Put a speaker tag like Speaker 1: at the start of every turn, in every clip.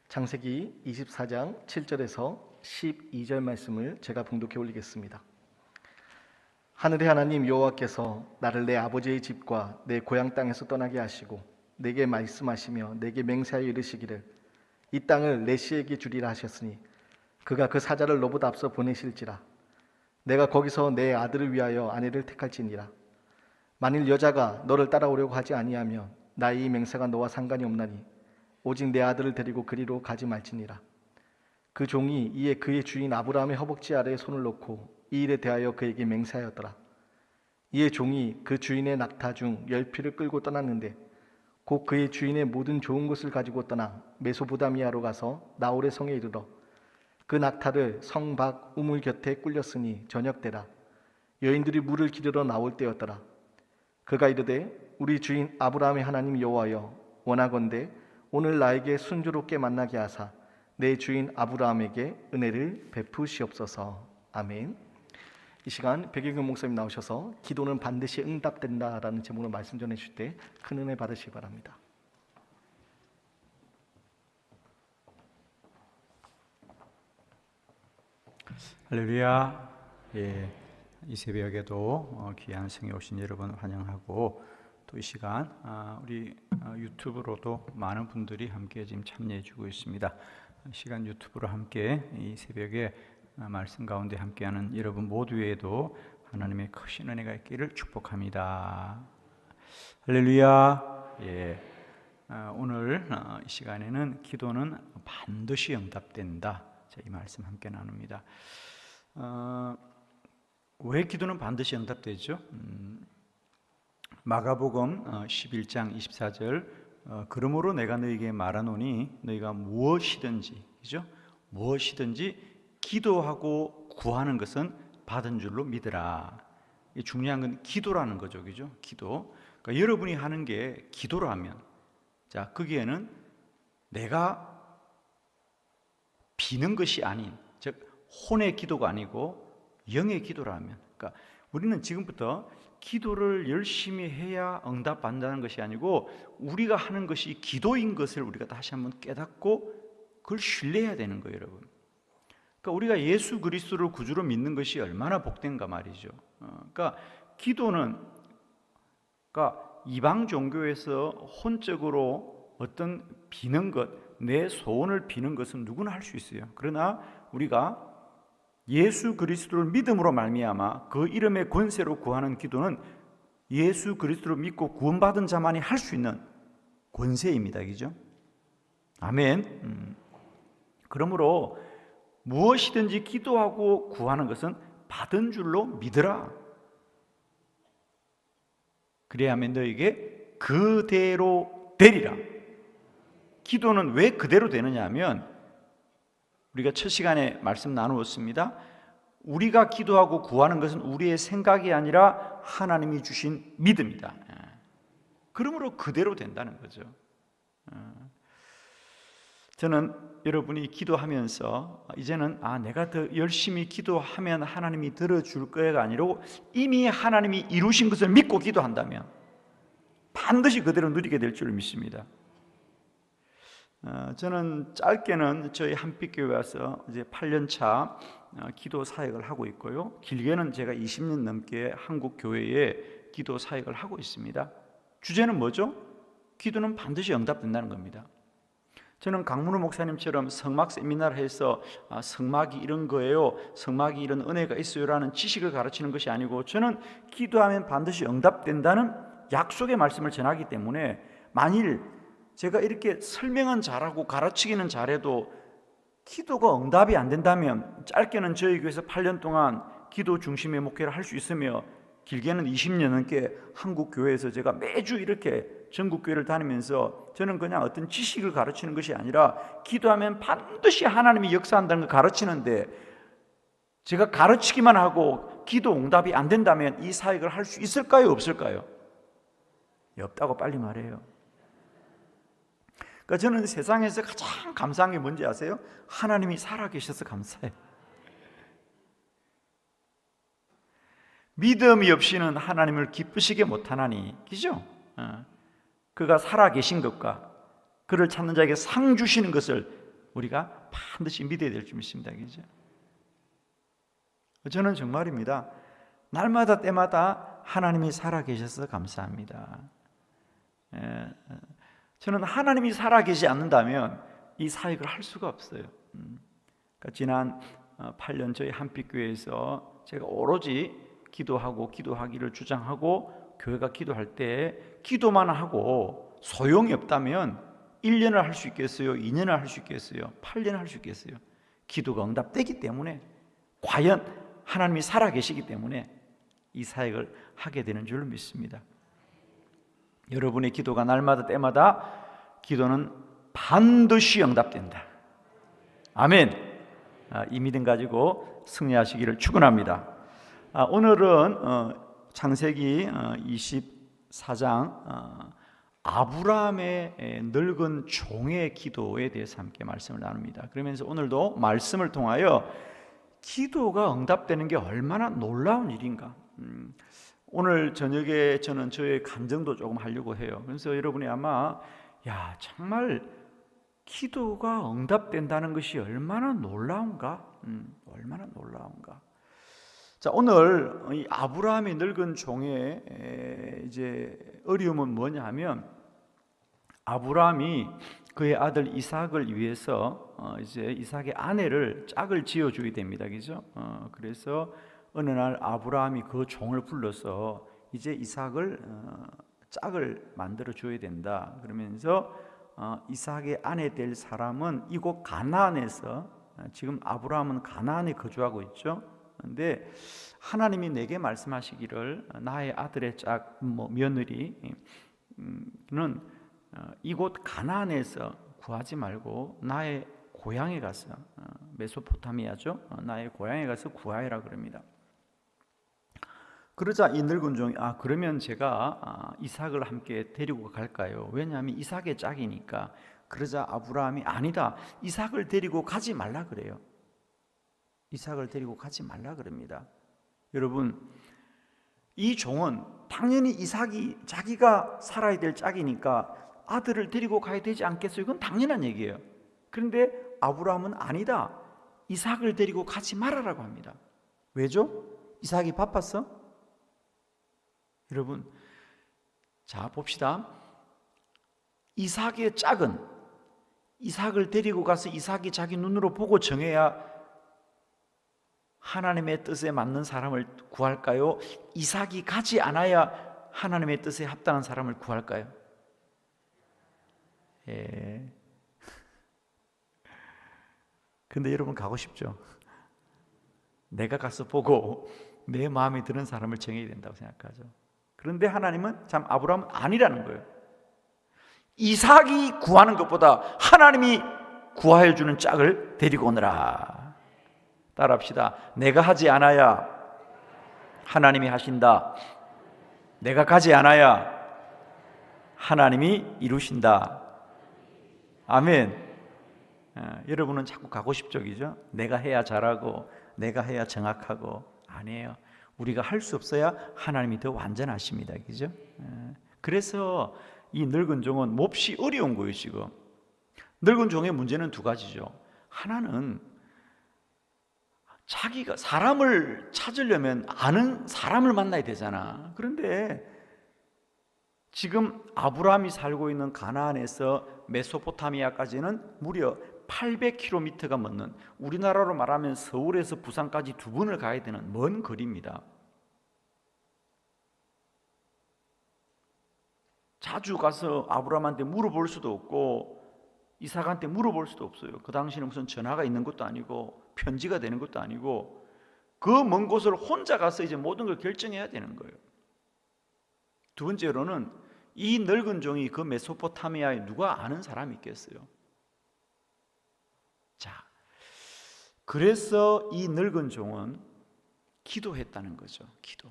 Speaker 1: 창세기 24장 7절에서 12절 말씀을 제가 봉독해 올리겠습니다. 하늘의 하나님 여호와께서 나를 내 아버지의 집과 내 고향 땅에서 떠나게 하시고 내게 말씀하시며 내게 맹세하여 이르시기를 이 땅을 내 씨에게 주리라 하셨으니 그가 그 사자를 너보다 앞서 보내실지라. 내가 거기서 내 아들을 위하여 아내를 택할지니라. 만일 여자가 너를 따라오려고 하지 아니하면 나의 이 맹세가 너와 상관이 없나니 오직 내 아들을 데리고 그리로 가지 말지니라. 그 종이 이에 그의 주인 아브라함의 허벅지 아래에 손을 놓고 이 일에 대하여 그에게 맹세하였더라. 이에 종이 그 주인의 낙타 중 10피를 끌고 떠났는데 곧 그의 주인의 모든 좋은 것을 가지고 떠나 메소보다미아로 가서 나홀의 성에 이르러 그 낙타를 성 밖 우물 곁에 꿀렸으니 저녁 때라. 여인들이 물을 기르러 나올 때였더라. 그가 이르되 우리 주인 아브라함의 하나님 여호와여, 원하건대 오늘 나에게 순조롭게 만나게 하사 내 주인 아브라함에게 은혜를 베푸시옵소서. 아멘. 이 시간 백일경 목사님 나오셔서 기도는 반드시 응답된다라는 제목으로 말씀 전해 주실 때 큰 은혜 받으시기 바랍니다.
Speaker 2: 할렐루야. 이 새벽에도 귀한 성에 오신 여러분 환영하고, 또 이 시간 우리 유튜브로도 많은 분들이 함께 지금 참여해 주고 있습니다. 이 시간 유튜브로 함께 이 새벽에 말씀 가운데 함께하는 여러분 모두에도 하나님의 크신 은혜가 있기를 축복합니다. 할렐루야. 오늘 이 시간에는 기도는 반드시 응답된다, 이 말씀 함께 나눕니다. 왜 기도는 반드시 응답되죠? 마가복음 11장 24절 그러므로 내가 너희에게 말하노니 너희가 무엇이든지, 그죠? 무엇이든지 기도하고 구하는 것은 받은 줄로 믿으라. 중요한 건 기도라는 거죠, 그죠? 기도. 그러니까 여러분이 하는 게 기도라면, 자, 거기에는 내가 비는 것이 아닌, 즉 혼의 기도가 아니고 영의 기도라면, 그러니까 우리는 지금부터 기도를 열심히 해야 응답받는다는 것이 아니고 우리가 하는 것이 기도인 것을 우리가 다시 한번 깨닫고 그걸 신뢰해야 되는 거예요, 여러분. 그러니까 우리가 예수 그리스도를 구주로 믿는 것이 얼마나 복된가 말이죠. 그러니까 기도는, 그러니까 이방 종교에서 혼적으로 어떤 비는 것, 내 소원을 비는 것은 누구나 할 수 있어요. 그러나 우리가 예수 그리스도를 믿음으로 말미암아 그 이름의 권세로 구하는 기도는 예수 그리스도를 믿고 구원받은 자만이 할 수 있는 권세입니다, 그죠? 아멘. 그러므로 무엇이든지 기도하고 구하는 것은 받은 줄로 믿으라. 그래야만 너에게 그대로 되리라. 기도는 왜 그대로 되느냐 하면, 우리가 첫 시간에 말씀 나누었습니다. 우리가 기도하고 구하는 것은 우리의 생각이 아니라 하나님이 주신 믿음이다. 그러므로 그대로 된다는 거죠. 저는 여러분이 기도하면서 이제는 내가 더 열심히 기도하면 하나님이 들어줄 거야가 아니고 이미 하나님이 이루신 것을 믿고 기도한다면 반드시 그대로 누리게 될 줄 믿습니다. 저는 짧게는 저희 한빛교회 와서 이제 8년차 기도 사역을 하고 있고요, 길게는 제가 20년 넘게 한국 교회에 기도 사역을 하고 있습니다. 주제는 뭐죠? 기도는 반드시 응답된다는 겁니다. 저는 강문호 목사님처럼 성막 세미나를 해서 성막이 이런 거예요, 성막이 이런 은혜가 있어요라는 지식을 가르치는 것이 아니고, 저는 기도하면 반드시 응답된다는 약속의 말씀을 전하기 때문에 만일 제가 이렇게 설명은 잘하고 가르치기는 잘해도 기도가 응답이 안 된다면, 짧게는 저희 교회에서 8년 동안 기도 중심의 목회를 할 수 있으며 길게는 20년 넘게 한국 교회에서 제가 매주 이렇게 전국 교회를 다니면서 저는 그냥 어떤 지식을 가르치는 것이 아니라 기도하면 반드시 하나님이 역사한다는 걸 가르치는데, 제가 가르치기만 하고 기도 응답이 안 된다면 이 사역을 할 수 있을까요, 없을까요? 없다고 빨리 말해요. 그러니까 저는 세상에서 가장 감사한 게 뭔지 아세요? 하나님이 살아계셔서 감사해요. 믿음이 없이는 하나님을 기쁘시게 못하나니, 그죠? 그가 살아계신 것과 그를 찾는 자에게 상 주시는 것을 우리가 반드시 믿어야 될 줄 믿습니다. 그죠? 저는 정말입니다. 날마다 때마다 하나님이 살아계셔서 감사합니다. 저는 하나님이 살아계시지 않는다면 이 사역을 할 수가 없어요. 그러니까 지난 8년 저희 한빛교회에서 제가 오로지 기도하기를 주장하고 교회가 기도할 때 기도만 하고 소용이 없다면 1년을 할 수 있겠어요? 2년을 할 수 있겠어요? 8년을 할 수 있겠어요? 기도가 응답되기 때문에, 과연 하나님이 살아계시기 때문에 이 사역을 하게 되는 줄 믿습니다. 여러분의 기도가 날마다 때마다 기도는 반드시 응답된다. 아멘. 이 믿음 가지고 승리하시기를 축원합니다. 오늘은 창세기 24장 아브라함의 늙은 종의 기도에 대해서 함께 말씀을 나눕니다. 그러면서 오늘도 말씀을 통하여 기도가 응답되는 게 얼마나 놀라운 일인가. 오늘 저녁에 저는 저의 간증도 조금 하려고 해요. 그래서 여러분이 아마 정말 기도가 응답된다는 것이 얼마나 놀라운가, 얼마나 놀라운가. 자, 오늘 이 아브라함의 늙은 종의 이제 어려움은 뭐냐면, 아브라함이 그의 아들 이삭을 위해서 이제 이삭의 아내를 짝을 지어줘야 됩니다, 그죠? 그래서 어느 날 아브라함이 그 종을 불러서 이제 이삭을 짝을 만들어 줘야 된다. 그러면서 이삭의 아내 될 사람은 이곳 가나안에서, 지금 아브라함은 가나안에 거주하고 있죠. 그런데 하나님이 내게 말씀하시기를 나의 아들의 짝 며느리는 이곳 가나안에서 구하지 말고 나의 고향에 가서, 메소포타미아죠, 나의 고향에 가서 구하여라 그럽니다. 그러자 이 늙은 종이 그러면 제가 이삭을 함께 데리고 갈까요? 왜냐하면 이삭의 짝이니까. 그러자 아브라함이 아니다, 이삭을 데리고 가지 말라 그래요. 이삭을 데리고 가지 말라 그럽니다. 여러분, 이 종은 당연히 이삭이 자기가 살아야 될 짝이니까 아들을 데리고 가야 되지 않겠어요? 이건 당연한 얘기예요. 그런데 아브라함은 아니다, 이삭을 데리고 가지 말아라고 합니다. 왜죠? 이삭이 바빴어? 여러분, 자 봅시다. 이삭의 짝은 이삭을 데리고 가서 이삭이 자기 눈으로 보고 정해야 하나님의 뜻에 맞는 사람을 구할까요? 이삭이 가지 않아야 하나님의 뜻에 합당한 사람을 구할까요? 근데 여러분 가고 싶죠? 내가 가서 보고 내 마음에 드는 사람을 정해야 된다고 생각하죠. 그런데 하나님은 참 아브라함은 아니라는 거예요. 이삭이 구하는 것보다 하나님이 구하여 주는 짝을 데리고 오너라. 따라합시다. 내가 하지 않아야 하나님이 하신다. 내가 가지 않아야 하나님이 이루신다. 아멘. 여러분은 자꾸 가고 싶죠, 그죠? 내가 해야 잘하고 내가 해야 정확하고. 아니에요. 우리가 할 수 없어야 하나님이 더 완전하십니다, 그죠? 그래서 이 늙은 종은 몹시 어려운 거예요. 지금 늙은 종의 문제는 두 가지죠. 하나는 자기가 사람을 찾으려면 아는 사람을 만나야 되잖아. 그런데 지금 아브라함이 살고 있는 가나안에서 메소포타미아까지는 무려 800km가 넘는, 우리나라로 말하면 서울에서 부산까지 2번을 가야 되는 먼 거리입니다. 자주 가서 아브라함한테 물어볼 수도 없고 이삭한테 물어볼 수도 없어요. 그 당시에는 무슨 전화가 있는 것도 아니고 편지가 되는 것도 아니고 그 먼 곳을 혼자 가서 이제 모든 걸 결정해야 되는 거예요. 두 번째로는 이 늙은 종이 그 메소포타미아에 누가 아는 사람이 있겠어요? 자, 그래서 이 늙은 종은 기도했다는 거죠. 기도.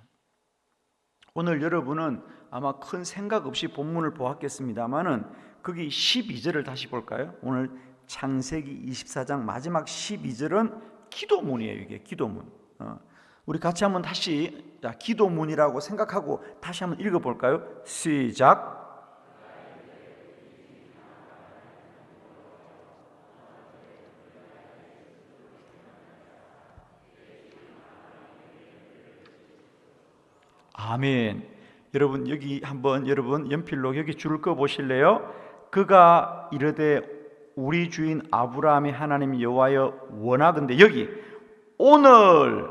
Speaker 2: 오늘 여러분은 아마 큰 생각 없이 본문을 보았겠습니다만은 거기 12절을 다시 볼까요? 오늘 창세기 24장 마지막 12절은 기도문이에요. 이게 기도문. 우리 같이 한번 다시 기도문이라고 생각하고 다시 한번 읽어볼까요? 시작. 아멘. 여러분 여기 한번 여러분 연필로 여기 줄을 꺼 보실래요? 그가 이르되 우리 주인 아브라함의 하나님 여호와여 원하건대 여기 오늘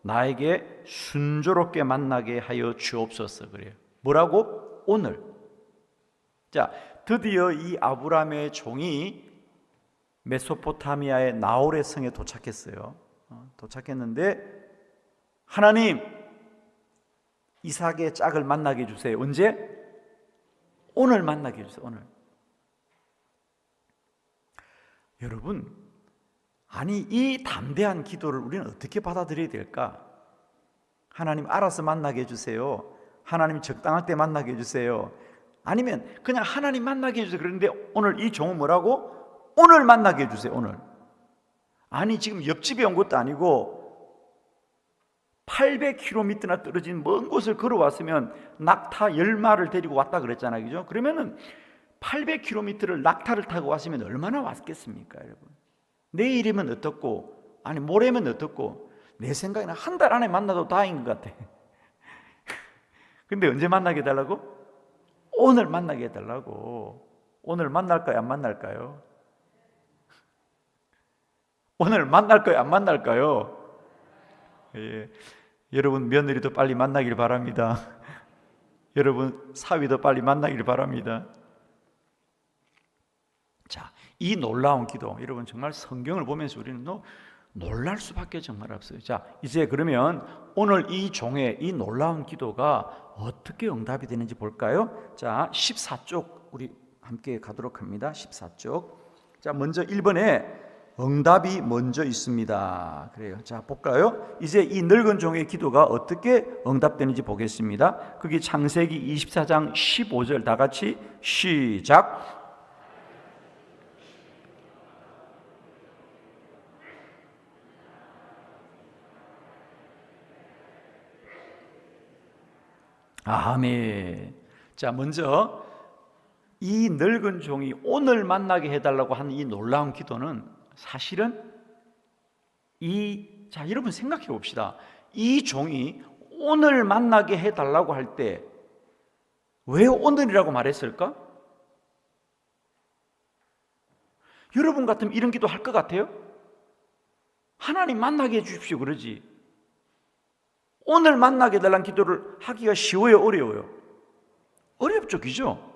Speaker 2: 나에게 순조롭게 만나게 하여 주옵소서 그래요. 뭐라고? 오늘. 자, 드디어 이 아브라함의 종이 메소포타미아의 나홀의 성에 도착했어요. 도착했는데 하나님 이삭의 짝을 만나게 해주세요. 언제? 오늘 만나게 해주세요. 오늘. 여러분, 아니 이 담대한 기도를 우리는 어떻게 받아들여야 될까? 하나님 알아서 만나게 해주세요. 하나님 적당할 때 만나게 해주세요. 아니면 그냥 하나님 만나게 해주세요. 그런데 오늘 이 종은 뭐라고? 오늘 만나게 해주세요. 오늘. 아니 지금 옆집에 온 것도 아니고 800km나 떨어진 먼 곳을 걸어왔으면 낙타 10마리를 데리고 왔다 그랬잖아요. 그죠? 그러면은 800km를 낙타를 타고 왔으면 얼마나 왔겠습니까, 여러분? 내일이면 어떻고, 아니 모레면 어떻고, 내 생각에는 한 달 안에 만나도 다행인 것 같아. 근데 언제 만나게 해달라고? 오늘 만나게 해달라고. 오늘 만날까요, 안 만날까요? 오늘 만날까요, 안 만날까요? 예. 여러분 며느리도 빨리 만나길 바랍니다. 여러분 사위도 빨리 만나길 바랍니다. 자, 이 놀라운 기도, 여러분 정말 성경을 보면서 우리는 놀랄 수밖에 정말 없어요. 자, 이제 그러면 오늘 이 종의 이 놀라운 기도가 어떻게 응답이 되는지 볼까요? 자, 14쪽 우리 함께 가도록 합니다. 14쪽. 자, 먼저 1번에 응답이 먼저 있습니다. 그래요. 자, 볼까요? 이제 이 늙은 종의 기도가 어떻게 응답되는지 보겠습니다. 거기 창세기 24장 15절 다 같이 시작. 아멘. 자, 먼저 이 늙은 종이 오늘 만나게 해달라고 하는 이 놀라운 기도는 사실은 자, 여러분 생각해 봅시다. 이 종이 오늘 만나게 해달라고 할 때 왜 오늘이라고 말했을까? 여러분 같으면 이런 기도 할 것 같아요? 하나님 만나게 해주십시오 그러지. 오늘 만나게 해달라는 기도를 하기가 쉬워요, 어려워요? 어렵죠, 그죠?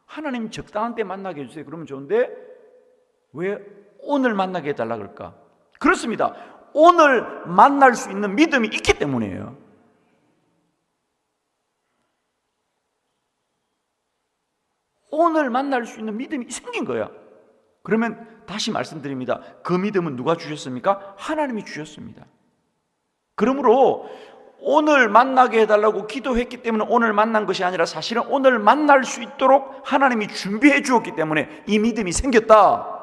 Speaker 2: 하나님 적당한 때 만나게 해주세요 그러면 좋은데 왜 오늘 만나게 해달라 그럴까? 그렇습니다. 오늘 만날 수 있는 믿음이 있기 때문이에요. 오늘 만날 수 있는 믿음이 생긴 거야. 그러면 다시 말씀드립니다. 그 믿음은 누가 주셨습니까? 하나님이 주셨습니다. 그러므로 오늘 만나게 해달라고 기도했기 때문에 오늘 만난 것이 아니라 사실은 오늘 만날 수 있도록 하나님이 준비해 주었기 때문에 이 믿음이 생겼다.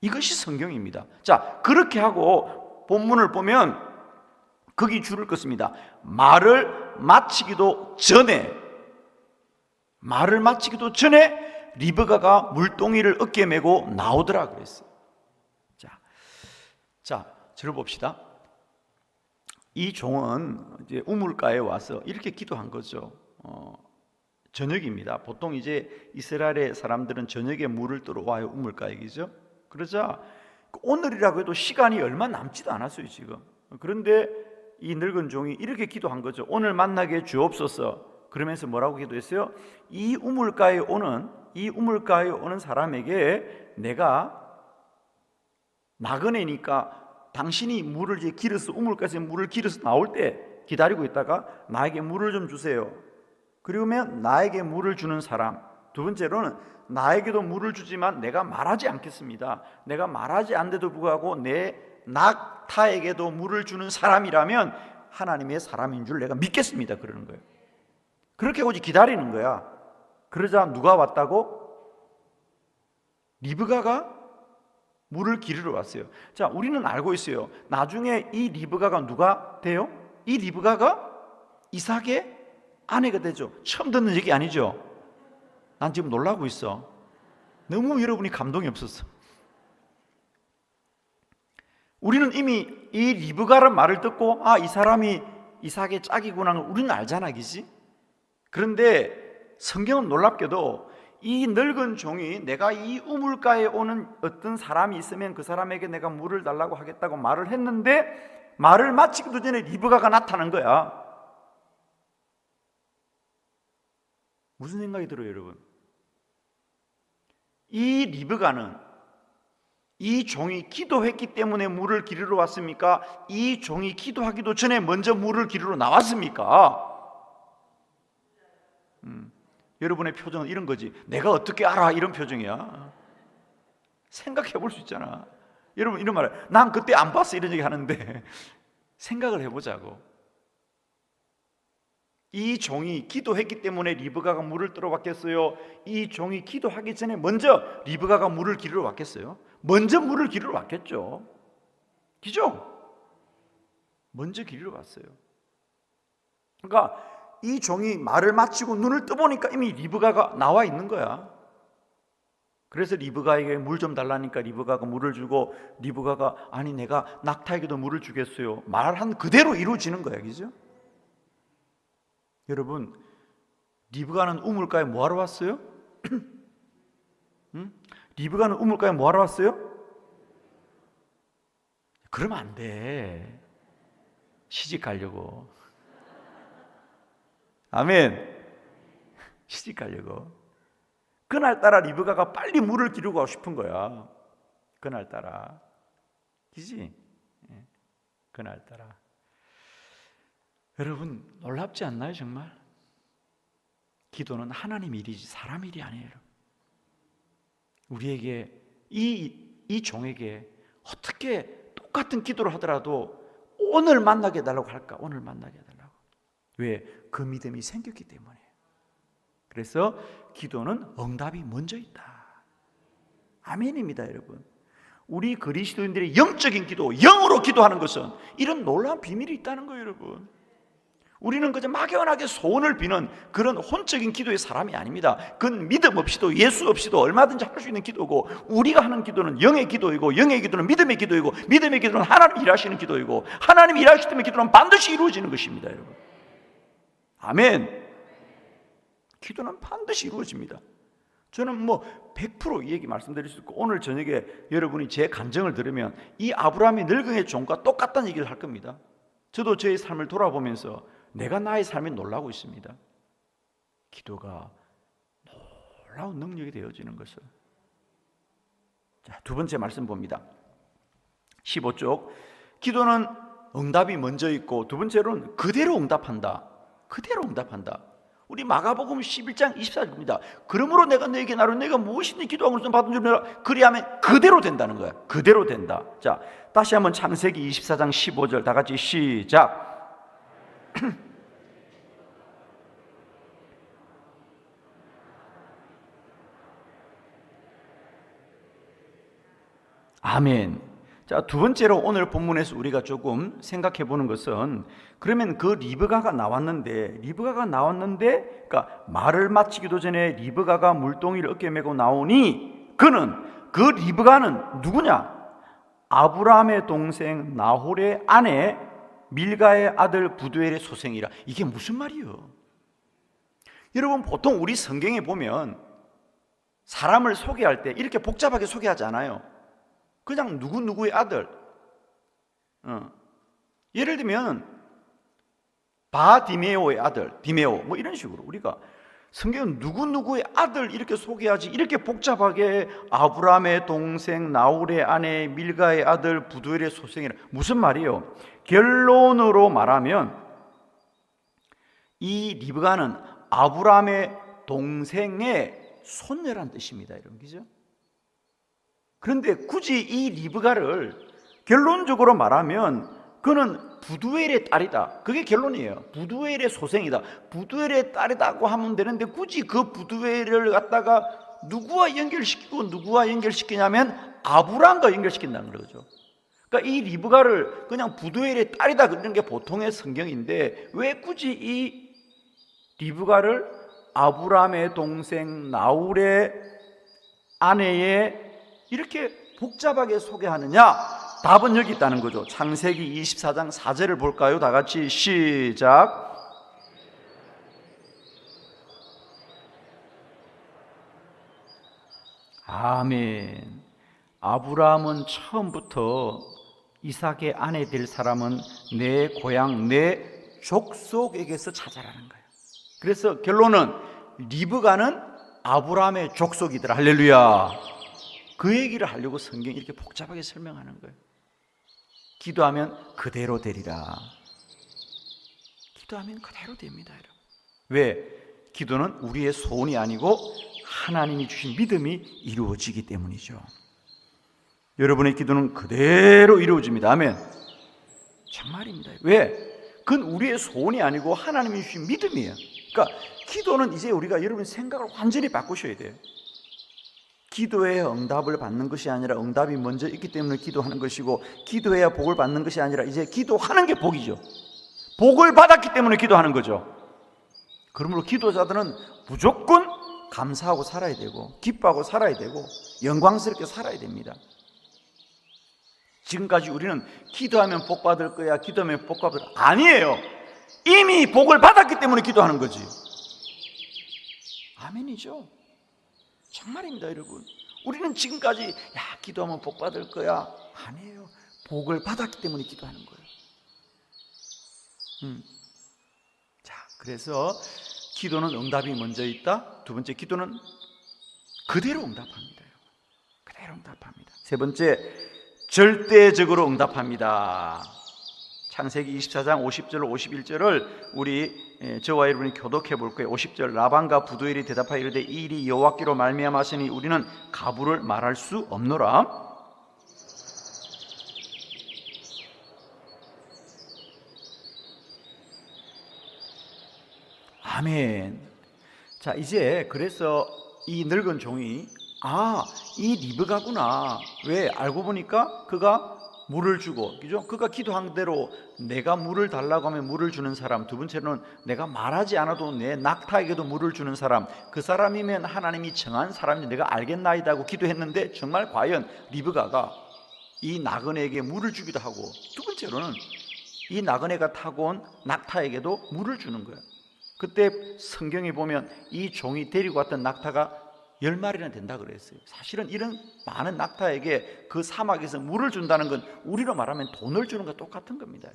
Speaker 2: 이것이 성경입니다. 자, 그렇게 하고 본문을 보면 거기 줄을 긋습니다. 말을 마치기도 전에 리브가가 물동이를 어깨에 메고 나오더라 그랬어요. 자, 저를 봅시다. 이 종은 이제 우물가에 와서 이렇게 기도한 거죠. 저녁입니다. 보통 이제 이스라엘의 사람들은 저녁에 물을 뜨러 와요, 우물가에. 그죠? 그러자 오늘이라고 해도 시간이 얼마 남지도 않았어요 지금. 그런데 이 늙은 종이 이렇게 기도한 거죠. 오늘 만나게 주옵소서. 그러면서 뭐라고 기도했어요? 이 우물가에 오는 사람에게 내가 나그네니까 당신이 물을 이제 길어서 우물가에서 물을 길어서 나올 때 기다리고 있다가 나에게 물을 좀 주세요. 그러면 나에게 물을 주는 사람. 두 번째로는 나에게도 물을 주지만 내가 말하지 않겠습니다. 내가 말하지 않는데도 불구하고 내 낙타에게도 물을 주는 사람이라면 하나님의 사람인 줄 내가 믿겠습니다. 그러는 거예요. 그렇게 오지 기다리는 거야. 그러자 누가 왔다고? 리브가가 물을 기르러 왔어요. 자, 우리는 알고 있어요. 나중에 이 리브가가 누가 돼요? 이 리브가가 이삭의 아내가 되죠. 처음 듣는 얘기 아니죠? 난 지금 놀라고 있어. 너무 여러분이 감동이 없었어. 우리는 이미 이 리브가란 말을 듣고 이 사람이 이삭의 짝이구나 우리는 알잖아, 그지? 그런데 성경은 놀랍게도 이 늙은 종이 내가 이 우물가에 오는 어떤 사람이 있으면 그 사람에게 내가 물을 달라고 하겠다고 말을 했는데 말을 마치기도 전에 리브가가 나타난 거야. 무슨 생각이 들어요, 여러분? 이 리브가는 이 종이 기도했기 때문에 물을 기르러 왔습니까? 이 종이 기도하기도 전에 먼저 물을 기르러 나왔습니까? 여러분의 표정은 이런 거지. 내가 어떻게 알아? 이런 표정이야. 생각해 볼 수 있잖아. 여러분 이런 말, 난 그때 안 봤어 이런 얘기 하는데 생각을 해보자고. 이 종이 기도했기 때문에 리브가가 물을 뜨러 왔겠어요? 이 종이 기도하기 전에 먼저 리브가가 물을 기르러 왔겠어요? 먼저 물을 기르러 왔겠죠. 그죠? 먼저 기르러 왔어요. 그러니까 이 종이 말을 마치고 눈을 떠보니까 이미 리브가가 나와 있는 거야. 그래서 리브가에게 물 좀 달라니까 리브가가 물을 주고, 리브가가 아니 내가 낙타에게도 물을 주겠어요 말한 그대로 이루어지는 거야. 그죠? 여러분, 리브가는 우물가에 뭐하러 왔어요? 리브가는 우물가에 뭐하러 왔어요? 그러면 안 돼. 시집 가려고. 아멘. 시집 가려고. 그날따라 리브가가 빨리 물을 기르고 싶은 거야. 그날따라. 그지? 그날따라. 여러분 놀랍지 않나요? 정말 기도는 하나님 일이지 사람 일이 아니에요. 우리에게 이 종에게 어떻게 똑같은 기도를 하더라도 오늘 만나게 해달라고 할까? 오늘 만나게 해달라고. 왜? 그 믿음이 생겼기 때문에. 그래서 기도는 응답이 먼저 있다. 아멘입니다. 여러분, 우리 그리스도인들의 영적인 기도, 영으로 기도하는 것은 이런 놀라운 비밀이 있다는 거예요. 여러분, 우리는 그저 막연하게 소원을 비는 그런 혼적인 기도의 사람이 아닙니다. 그건 믿음 없이도 예수 없이도 얼마든지 할 수 있는 기도고, 우리가 하는 기도는 영의 기도이고, 영의 기도는 믿음의 기도이고, 믿음의 기도는 하나님 일하시는 기도이고, 하나님 일하시기 때문에 기도는 반드시 이루어지는 것입니다. 여러분, 아멘. 기도는 반드시 이루어집니다. 저는 100% 이 얘기 말씀드릴 수 있고, 오늘 저녁에 여러분이 제 간증을 들으면 이 아브라함의 늙은의 종과 똑같다는 얘기를 할 겁니다. 저도 저의 삶을 돌아보면서 내가 나의 삶에 놀라고 있습니다. 기도가 놀라운 능력이 되어지는 것을. 자, 두 번째 말씀 봅니다. 15쪽. 기도는 응답이 먼저 있고, 두 번째로는 그대로 응답한다. 그대로 응답한다. 우리 마가복음 11장 24절입니다. 그러므로 내가 너에게 나로 내가 무엇이든지 기도하고는 받은 줄 알아. 그리하면 그대로 된다는 거야. 그대로 된다. 자, 다시 한번 창세기 24장 15절 다 같이 시작. 아멘. 자, 두 번째로 오늘 본문에서 우리가 조금 생각해 보는 것은, 그러면 그 리브가가 나왔는데, 그러니까 말을 마치기도 전에 리브가가 물동이를 어깨에 메고 나오니, 그 리브가는 누구냐? 아브라함의 동생 나홀의 아내 밀가의 아들 부두엘의 소생이라. 이게 무슨 말이요? 여러분, 보통 우리 성경에 보면 사람을 소개할 때 이렇게 복잡하게 소개하지 않아요. 그냥 누구누구의 아들. 예를 들면 바디메오의 아들, 디메오 이런 식으로 우리가 성경은 누구누구의 아들 이렇게 소개하지, 이렇게 복잡하게 아브라함의 동생 나홀의 아내 밀가의 아들 부두엘의 소생이라. 무슨 말이에요? 결론으로 말하면 이 리브가는 아브라함의 동생의 손녀란 뜻입니다. 여러분, 그죠? 그런데 굳이 이 리브가를 결론적으로 말하면 그는 부두엘의 딸이다. 그게 결론이에요. 부두엘의 소생이다. 부두엘의 딸이라고 하면 되는데, 굳이 그 부두엘을 갖다가 누구와 연결시키고 누구와 연결시키냐면 아브라함과 연결시킨다는 거죠. 그러니까 이 리브가를 그냥 부두엘의 딸이다 그런 게 보통의 성경인데, 왜 굳이 이 리브가를 아브라함의 동생 나홀의 아내의 이렇게 복잡하게 소개하느냐? 답은 여기 있다는 거죠. 창세기 24장 4절을 볼까요? 다 같이 시작. 아멘. 아브라함은 처음부터 이삭의 아내 될 사람은 내 고향, 내 족속에게서 찾아라는 거예요. 그래서 결론은 리브가는 아브라함의 족속이더라. 할렐루야. 그 얘기를 하려고 성경이 이렇게 복잡하게 설명하는 거예요. 기도하면 그대로 되리라. 기도하면 그대로 됩니다, 여러분. 왜? 기도는 우리의 소원이 아니고 하나님이 주신 믿음이 이루어지기 때문이죠. 여러분의 기도는 그대로 이루어집니다. 아멘. 정말입니다. 왜? 그건 우리의 소원이 아니고 하나님이 주신 믿음이에요. 그러니까 기도는 이제 우리가 여러분 생각을 완전히 바꾸셔야 돼요. 기도해야 응답을 받는 것이 아니라 응답이 먼저 있기 때문에 기도하는 것이고, 기도해야 복을 받는 것이 아니라 이제 기도하는 게 복이죠. 복을 받았기 때문에 기도하는 거죠. 그러므로 기도자들은 무조건 감사하고 살아야 되고, 기뻐하고 살아야 되고, 영광스럽게 살아야 됩니다. 지금까지 우리는 기도하면 복 받을 거야, 기도하면 복 받을 거야. 아니에요. 이미 복을 받았기 때문에 기도하는 거지. 아멘이죠. 정말입니다, 여러분. 우리는 지금까지 야, 기도하면 복 받을 거야. 아니에요. 복을 받았기 때문에 기도하는 거예요. 자, 그래서 기도는 응답이 먼저 있다. 두 번째, 기도는 그대로 응답합니다. 그대로 응답합니다. 세 번째, 절대적으로 응답합니다. 창세기 24장 50절 51절을 우리 저와 여러분이 교독해 볼 거예요. 50절, 라반과 부두엘이 대답하여 이르되 이 일이 여호와께로 말미암았으니 우리는 가부를 말할 수 없노라. 아멘. 자, 이제 그래서 이 늙은 종이 이 리브가구나. 왜? 알고 보니까 그가 물을 주고, 그죠? 그가 기도한 대로 내가 물을 달라고 하면 물을 주는 사람. 두 번째로는 내가 말하지 않아도 내 낙타에게도 물을 주는 사람. 그 사람이면 하나님이 정한 사람이 내가 알겠나이다 하고 기도했는데 정말 과연 리브가가 이 나그네에게 물을 주기도 하고, 두 번째로는 이 나그네가 타고 온 낙타에게도 물을 주는 거예요. 그때 성경에 보면 이 종이 데리고 왔던 낙타가 10마리나 된다 그랬어요. 사실은 이런 많은 낙타에게 그 사막에서 물을 준다는 건 우리로 말하면 돈을 주는 것과 똑같은 겁니다.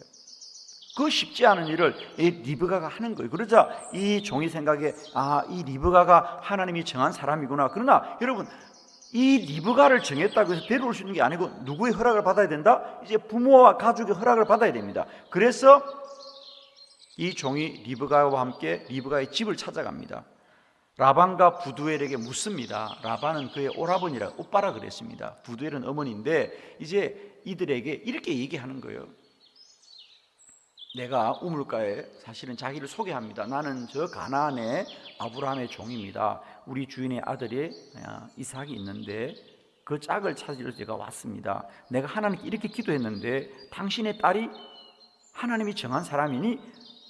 Speaker 2: 그 쉽지 않은 일을 이 리브가가 하는 거예요. 그러자 이 종이 생각에 이 리브가가 하나님이 정한 사람이구나. 그러나 여러분, 이 리브가를 정했다고 해서 데려올 수 있는 게 아니고 누구의 허락을 받아야 된다? 이제 부모와 가족의 허락을 받아야 됩니다. 그래서 이 종이 리브가와 함께 리브가의 집을 찾아갑니다. 라반과 부두엘에게 묻습니다. 라반은 그의 오라버니라, 오빠라 그랬습니다. 부두엘은 어머니인데 이제 이들에게 이렇게 얘기하는 거예요. 내가 우물가에 사실은 자기를 소개합니다. 나는 저 가나안의 아브라함의 종입니다. 우리 주인의 아들이 이삭이 있는데 그 짝을 찾으러 제가 왔습니다. 내가 하나님께 이렇게 기도했는데 당신의 딸이 하나님이 정한 사람이니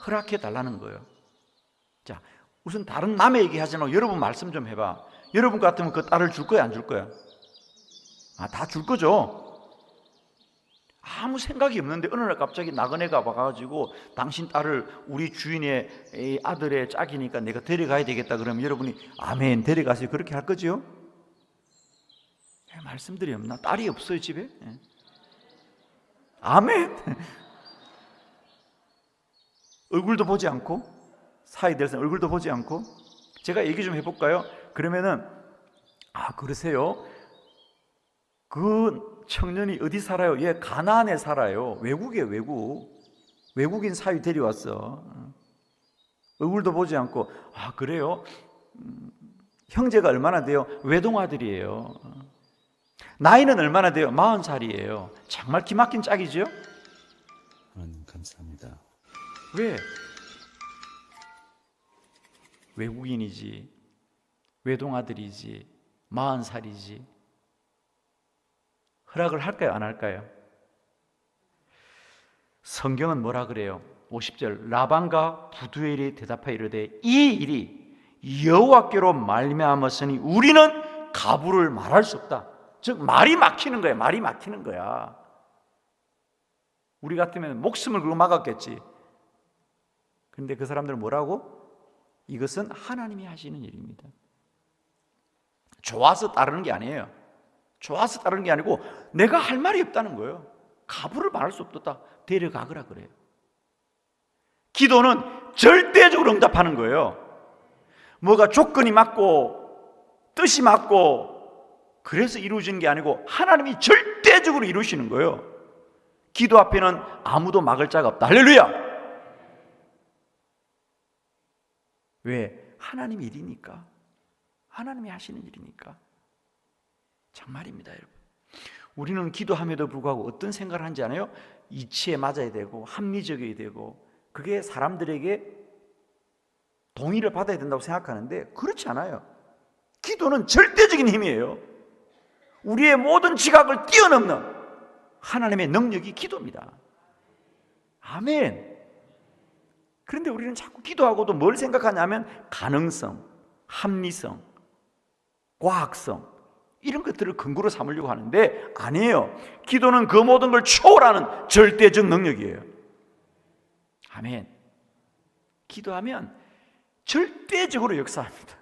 Speaker 2: 허락해 달라는 거예요. 자, 우선 다른 남의 얘기 하지 말고 여러분 말씀 좀 해봐. 여러분 같으면 그 딸을 줄 거야, 안 줄 거야? 다 줄 거죠. 아무 생각이 없는데 어느 날 갑자기 나그네가 와가지고 당신 딸을 우리 주인의 아들의 짝이니까 내가 데려가야 되겠다 그러면 여러분이 아멘 데려가세요 그렇게 할 거죠? 말씀드리 없나? 딸이 없어요 집에? 아멘. 얼굴도 보지 않고 사이 될 사람 얼굴도 보지 않고 제가 얘기 좀 해볼까요? 그러면은 그러세요? 그 청년이 어디 살아요? 얘 가나안에 살아요. 외국이에요. 외국인 사위 데려왔어. 얼굴도 보지 않고 그래요? 형제가 얼마나 돼요? 외동아들이에요. 나이는 얼마나 돼요? 40살이에요. 정말 기막힌 짝이죠?
Speaker 3: 하나님 감사합니다.
Speaker 2: 왜? 외국인이지, 외동아들이지, 40살이지. 허락을 할까요? 안 할까요? 성경은 뭐라 그래요? 50절 라반과 부두엘이 대답하여 이르되 이 일이 여호와께로 말미암았으니 우리는 가부를 말할 수 없다. 즉 말이 막히는 거야. 말이 막히는 거야. 우리 같으면 목숨을 걸고 막았겠지. 그런데 그 사람들은 뭐라고? 이것은 하나님이 하시는 일입니다. 좋아서 따르는 게 아니에요. 좋아서 따르는 게 아니고 내가 할 말이 없다는 거예요. 가부를 말할 수 없다. 데려가거라 그래요. 기도는 절대적으로 응답하는 거예요. 뭐가 조건이 맞고 뜻이 맞고 그래서 이루어지는 게 아니고 하나님이 절대적으로 이루시는 거예요. 기도 앞에는 아무도 막을 자가 없다. 할렐루야! 왜? 하나님 일이니까. 하나님이 하시는 일이니까. 정말입니다, 여러분. 우리는 기도함에도 불구하고 어떤 생각을 하는지 아나요? 이치에 맞아야 되고 합리적이어야 되고 그게 사람들에게 동의를 받아야 된다고 생각하는데 그렇지 않아요. 기도는 절대적인 힘이에요. 우리의 모든 지각을 뛰어넘는 하나님의 능력이 기도입니다. 아멘. 그런데 우리는 자꾸 기도하고도 뭘 생각하냐면 가능성, 합리성, 과학성 이런 것들을 근거로 삼으려고 하는데 아니에요. 기도는 그 모든 걸 초월하는 절대적 능력이에요. 아멘. 기도하면 절대적으로 역사합니다.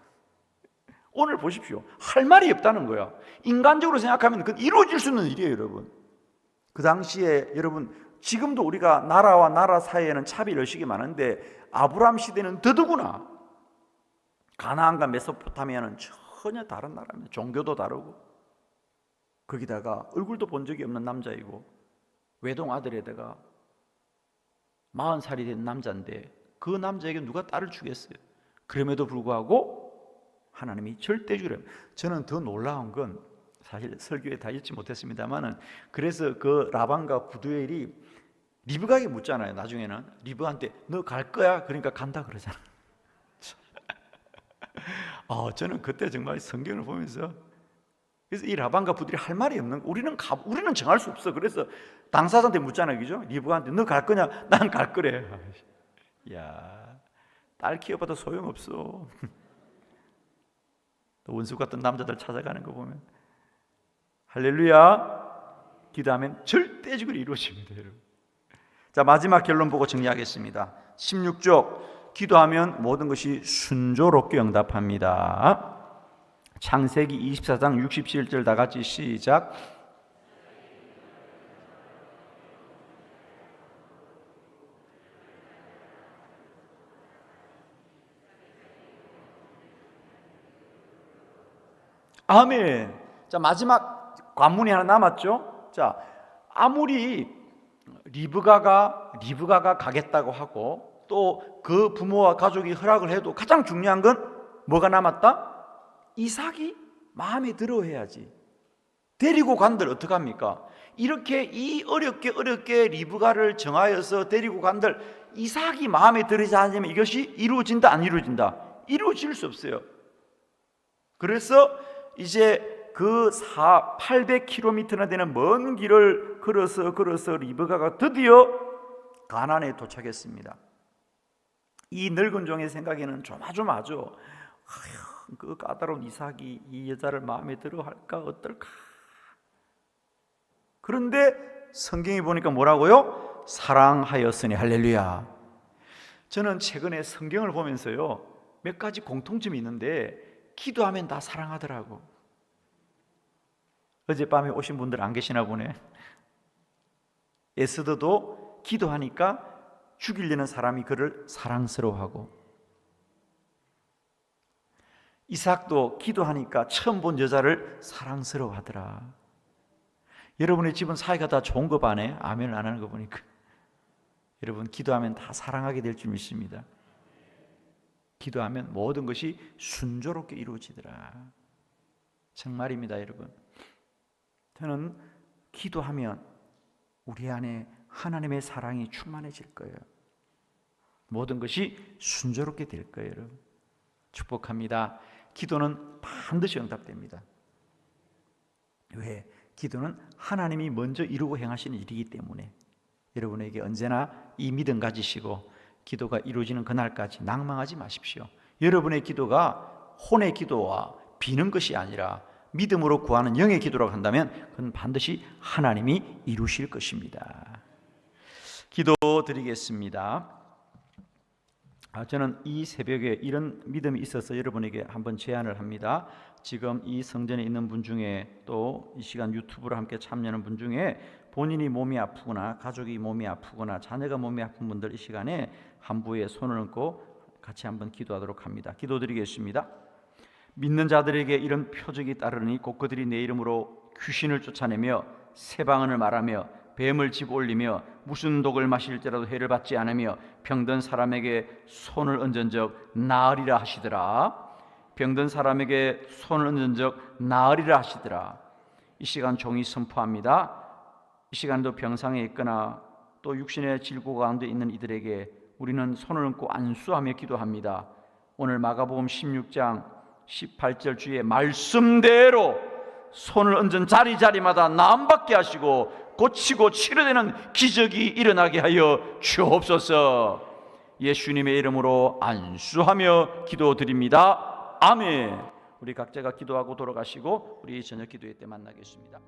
Speaker 2: 오늘 보십시오. 할 말이 없다는 거야. 인간적으로 생각하면 그건 이루어질 수 있는 일이에요, 여러분. 그 당시에 여러분 지금도 우리가 나라와 나라 사이에는 차별이 의식이 많은데 아브라함 시대는 더더구나 가나안과 메소포타미아는 전혀 다른 나라입니다. 종교도 다르고 거기다가 얼굴도 본 적이 없는 남자이고 외동 아들에다가 40살이 된 남자인데 그 남자에게 누가 딸을 주겠어요? 그럼에도 불구하고 하나님이 절대적으로 저는 더 놀라운 건 사실 설교에 다 읽지 못했습니다만은 그래서 그 라반과 부두엘이 리브가에게 묻잖아요. 나중에는 리브가한테 너 갈 거야? 그러니까 간다 그러잖아. 저는 그때 정말 성경을 보면서 그래서 이 라반과 부두엘이 할 말이 없는 거. 우리는 정할 수 없어. 그래서 당사자한테 묻잖아요, 그죠? 리브가한테 너 갈 거냐? 난 갈 거래. 야, 딸 키워봐도 소용 없어. 원수 같은 남자들 찾아가는 거 보면 할렐루야. 기도하면 절대적으로 이루어집니다, 여러분. 자, 마지막 결론 보고 정리하겠습니다. 16쪽 기도하면 모든 것이 순조롭게 응답합니다. 창세기 24장 67절 다 같이 시작. 아멘. 자, 마지막 관문이 하나 남았죠. 자, 아무리 리브가가 가겠다고 하고 또 그 부모와 가족이 허락을 해도 가장 중요한 건 뭐가 남았다? 이삭이 마음에 들어 해야지. 데리고 간들 어떡합니까? 이렇게 이 어렵게 리브가를 정하여서 데리고 간들 이삭이 마음에 들지 않으면 이것이 이루어진다 안 이루어진다? 이루어질 수 없어요. 그래서 이제 그 800km나 되는 먼 길을 걸어서 리브가가 드디어 가나안에 도착했습니다. 이 늙은 종의 생각에는 조마조마하죠. 그 까다로운 이삭이 이 여자를 마음에 들어 할까 어떨까. 그런데 성경이 보니까 뭐라고요? 사랑하였으니. 할렐루야. 저는 최근에 성경을 보면서요 몇 가지 공통점이 있는데 기도하면 다 사랑하더라고. 어젯밤에 오신 분들 안 계시나 보네. 에스더도 기도하니까 죽이려는 사람이 그를 사랑스러워하고, 이삭도 기도하니까 처음 본 여자를 사랑스러워하더라. 여러분의 집은 사이가 다 좋은 거 봐네. 아멘을 안 하는 거 보니까. 여러분 기도하면 다 사랑하게 될 줄 믿습니다. 기도하면 모든 것이 순조롭게 이루어지더라. 정말입니다, 여러분. 저는 기도하면 우리 안에 하나님의 사랑이 충만해질 거예요. 모든 것이 순조롭게 될 거예요, 여러분. 축복합니다. 기도는 반드시 응답됩니다. 왜? 기도는 하나님이 먼저 이루고 행하시는 일이기 때문에 여러분에게 언제나 이 믿음 가지시고 기도가 이루어지는 그날까지 낭망하지 마십시오. 여러분의 기도가 혼의 기도와 비는 것이 아니라 믿음으로 구하는 영의 기도라고 한다면 그건 반드시 하나님이 이루실 것입니다. 기도드리겠습니다. 저는 이 새벽에 이런 믿음이 있어서 여러분에게 한번 제안을 합니다. 지금 이 성전에 있는 분 중에 또 이 시간 유튜브로 함께 참여하는 분 중에 본인이 몸이 아프거나 가족이 몸이 아프거나 자녀가 몸이 아픈 분들 이 시간에 한부에 손을 얹고 같이 한번 기도하도록 합니다. 기도드리겠습니다. 믿는 자들에게 이런 표적이 따르니 곧 그들이 내 이름으로 귀신을 쫓아내며 새 방언을 말하며 뱀을 집 올리며 무슨 독을 마실지라도 해를 받지 않으며 병든 사람에게 손을 얹은 적 나으리라 하시더라. 병든 사람에게 손을 얹은 적 나으리라 하시더라. 이 시간 종이 선포합니다. 이 시간도 병상에 있거나 또 육신의 질고 가운데 있는 이들에게 우리는 손을 얹고 안수하며 기도합니다. 오늘 마가복음 16장 18절 주의 말씀대로 손을 얹은 자리자리마다 나음받게 하시고 고치고 치료되는 기적이 일어나게 하여 주옵소서. 예수님의 이름으로 안수하며 기도드립니다. 아멘. 우리 각자가 기도하고 돌아가시고 우리 저녁 기도회 때 만나겠습니다.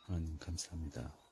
Speaker 3: 하나님 감사합니다.